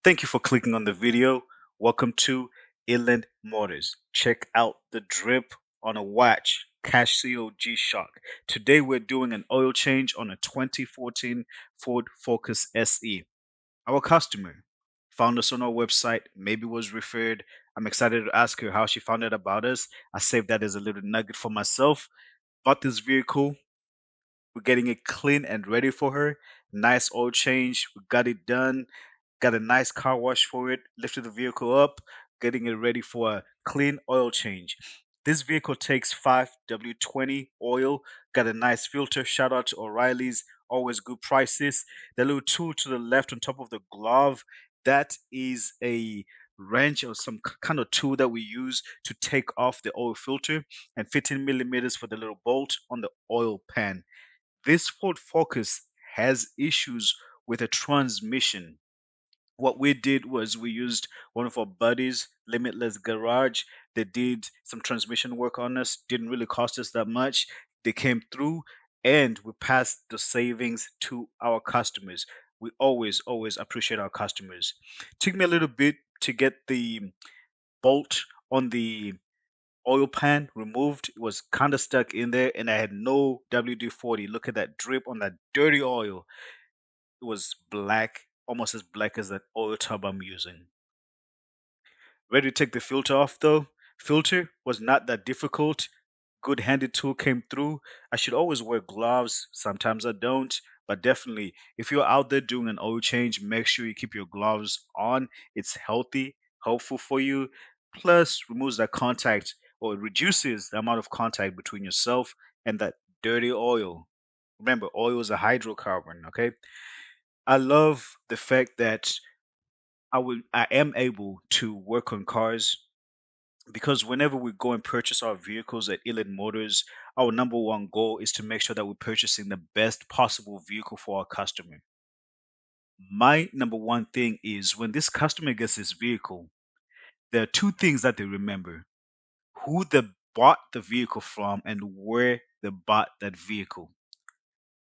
Thank you for clicking on the video. Welcome to Eland Motors. Check out the drip on a watch, Cash COG Shock. Today we're doing an oil change on a 2014 Ford Focus SE. Our customer found us on our website, maybe was referred. I'm excited to ask her how she found out about us. I saved that as a little nugget for myself. Bought this vehicle. We're getting it clean and ready for her. Nice oil change. We got it done, got a nice car wash for it, lifted the vehicle up, getting it ready for a clean oil change. This vehicle takes 5W20 oil, got a nice filter. Shout out to O'Reilly's, always good prices. The little tool to the left on top of the glove, that is a wrench or some kind of tool that we use to take off the oil filter, and 15 millimeters for the little bolt on the oil pan. This Ford Focus has issues with a transmission. What we did was we used one of our buddies, Limitless Garage. They did some transmission work on us, didn't really cost us that much. They came through and we passed the savings to our customers. We always appreciate our customers. Took me a little bit to get the bolt on the oil pan removed. It was kind of stuck in there, and I had no WD-40. Look at that drip on that dirty oil. It was black, almost as black as that oil tub I'm using. Ready to take the filter off though. Filter was not that difficult. Good handed tool came through. I should always wear gloves. Sometimes I don't, but definitely if you're out there doing an oil change, make sure you keep your gloves on. It's healthy, helpful for you. Plus, removes that contact or it reduces the amount of contact between yourself and that dirty oil. Remember, oil is a hydrocarbon, okay? I love the fact that I am able to work on cars because whenever we go and purchase our vehicles at Eland Motors, our number one goal is to make sure that we're purchasing the best possible vehicle for our customer. My number one thing is when this customer gets this vehicle, there are two things that they remember: who they bought the vehicle from and where they bought that vehicle.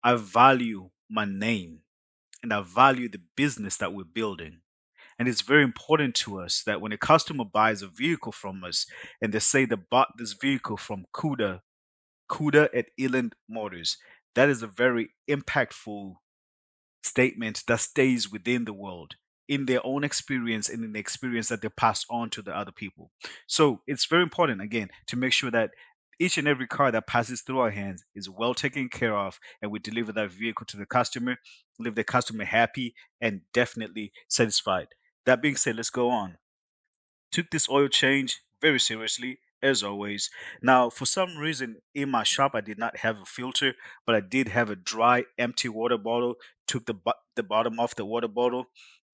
I value my name and I value the business that we're building. And it's very important to us that when a customer buys a vehicle from us and they say they bought this vehicle from Kuda at Eland Motors, that is a very impactful statement that stays within the world in their own experience and in the experience that they pass on to the other people. So it's very important, again, to make sure that each and every car that passes through our hands is well taken care of and we deliver that vehicle to the customer, leave the customer happy and definitely satisfied. That being said, let's go on. Took this oil change very seriously, as always. Now, for some reason in my shop, I did not have a filter, but I did have a dry, empty water bottle. Took the bottom off the water bottle.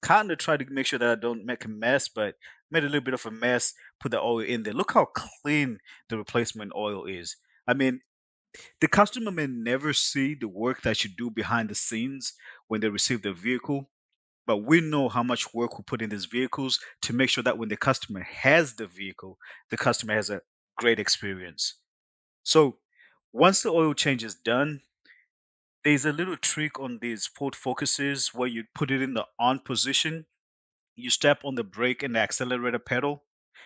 Kind of tried to make sure that I don't make a mess, but made a little bit of a mess. Put the oil in there. Look how clean the replacement oil is. I mean, the customer may never see the work that you do behind the scenes when they receive the vehicle, but we know how much work we put in these vehicles to make sure that when the customer has the vehicle, the customer has a great experience. So once the oil change is done, there's a little trick on these Ford Focuses where you put it in the on position, you step on the brake and the accelerator pedal,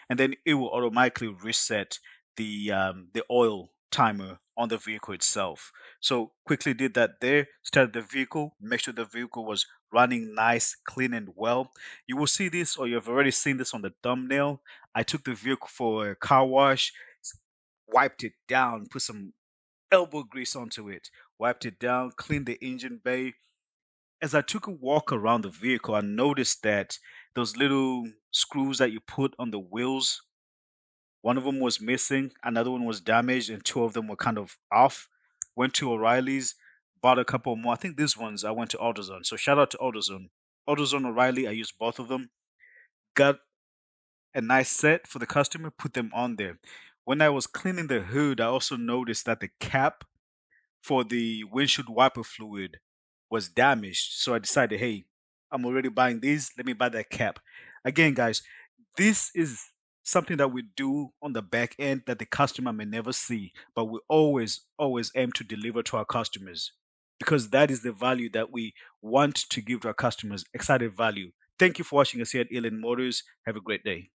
and then it will automatically reset the oil timer on the vehicle itself. So quickly did that there, started the vehicle, make sure the vehicle was running nice, clean, and well. You will see this, or you've already seen this on the thumbnail. I took the vehicle for a car wash, wiped it down, put some elbow grease onto it, wiped it down, cleaned the engine bay. As I took a walk around the vehicle, I noticed that those little screws that you put on the wheels, one of them was missing, another one was damaged, and two of them were kind of off. Went to O'Reilly's, bought a couple more. I think these ones I went to AutoZone. So shout out to AutoZone. AutoZone O'Reilly, I used both of them. Got a nice set for the customer, put them on there. When I was cleaning the hood, I also noticed that the cap for the windshield wiper fluid was damaged. So I decided, hey, I'm already buying these. Let me buy that cap. Again, guys, this is something that we do on the back end that the customer may never see, but we always aim to deliver to our customers because that is the value that we want to give to our customers. Excited value. Thank you for watching us here at Eland Motors. Have a great day.